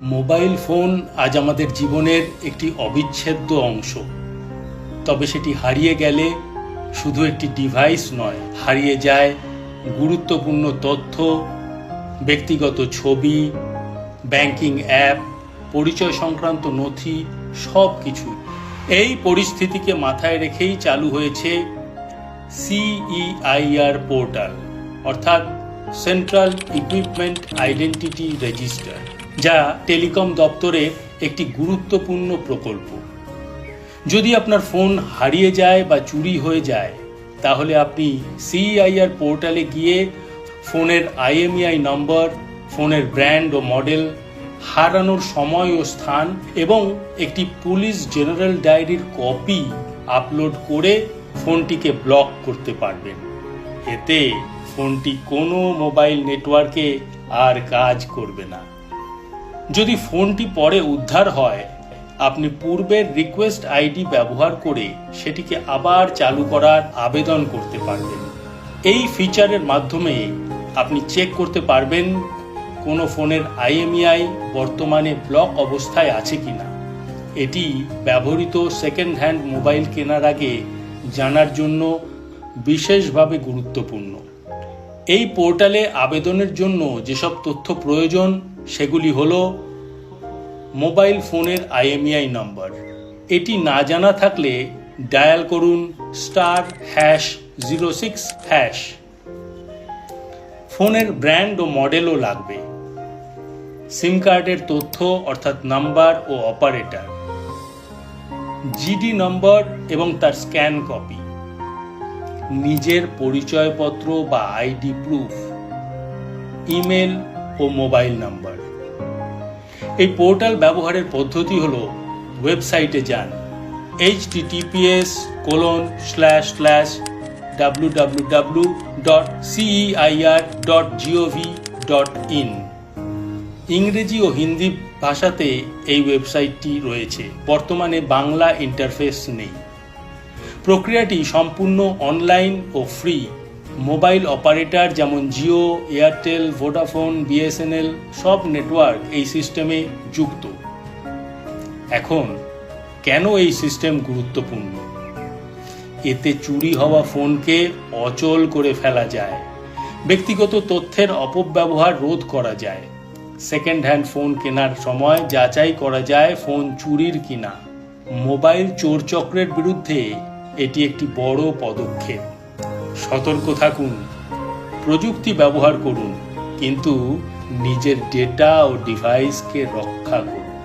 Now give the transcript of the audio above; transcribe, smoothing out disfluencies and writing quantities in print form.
Mobile phone আজ আমাদের জীবনের একটি অবিচ্ছেদ্য অংশ। তবে সেটি হারিয়ে গেলে শুধু একটি ডিভাইস নয়, হারিয়ে যায় গুরুত্বপূর্ণ তথ্য, ব্যক্তিগত ছবি, ব্যাংকিং অ্যাপ, পরিচয় সংক্রান্ত নথি, সব কিছু। এই পরিস্থিতিকে মাথায় রেখেই চালু হয়েছে CEIR পোর্টাল, অর্থাৎ সেন্ট্রাল ইকুইপমেন্ট আইডেন্টিটি রেজিস্টার, যা টেলিকম দপ্তরের একটি গুরুত্বপূর্ণ প্রকল্প। যদি আপনার ফোন হারিয়ে যায় বা চুরি হয়ে যায়, তাহলে আপনি CEIR পোর্টালে গিয়ে ফোনের IMEI নম্বর, ফোনের ব্র্যান্ড ও মডেল, হারানোর সময় ও স্থান এবং একটি পুলিশ জেনারেল ডায়েরির কপি আপলোড করে ফোনটিকে ব্লক করতে পারবেন। এতে ফোনটি কোনো মোবাইল নেটওয়ার্কে আর কাজ করবে না। যদি ফোনটি পরে উদ্ধার হয়, আপনি পূর্বের রিকোয়েস্ট আইডি ব্যবহার করে সেটিকে আবার চালু করার আবেদন করতে পারবেন। এই ফিচারের মাধ্যমে আপনি চেক করতে পারবেন কোনো ফোনের IMEI বর্তমানে ব্লক অবস্থায় আছে কিনা। এটি ব্যবহৃত সেকেন্ড হ্যান্ড মোবাইল কেনার আগে জানার জন্য বিশেষভাবে গুরুত্বপূর্ণ। এই পোর্টালে আবেদনের জন্য যেসব তথ্য প্রয়োজন সেগুলি হলো মোবাইল ফোনের IMEI নম্বর। এটি না জানা থাকলে ডায়াল করুন *#06#। ফোনের ব্র্যান্ড ও মডেলও লাগবে, সিম কার্ডের তথ্য অর্থাৎ নাম্বার ও অপারেটর, GD নম্বর এবং তার স্ক্যান কপি, নিজের পরিচয়পত্র বা ID প্রুফ, ইমেল ও মোবাইল নাম্বার। এই পোর্টাল ব্যবহারের পদ্ধতি হলো, ওয়েবসাইটে যান https://www.ceir.gov.in। ইংরেজি ও হিন্দি ভাষাতে এই ওয়েবসাইটটি রয়েছে। বর্তমানে বাংলা ইন্টারফেস নেই। প্রক্রিয়াটি সম্পূর্ণ অনলাইন ও ফ্রি। মোবাইল অপারেটর যেমন জিও, এয়ারটেল, ভোডাফোন, BSNL সব নেটওয়ার্ক এই সিস্টেমে যুক্ত। এখন কেন এই সিস্টেম গুরুত্বপূর্ণ? এতে চুরি হওয়া ফোনকে অচল করে ফেলা যায়, ব্যক্তিগত তথ্যের অপব্যবহার রোধ করা যায়, সেকেন্ড হ্যান্ড ফোন কেনার সময় যাচাই করা যায় ফোন চুরির কিনা। মোবাইল চোর চক্রের বিরুদ্ধে এটি একটি বড় পদক্ষেপ। সতর্ক থাকুন, প্রযুক্তি ব্যবহার করুন, কিন্তু নিজের ডেটা ও ডিভাইসকে রক্ষা করুন।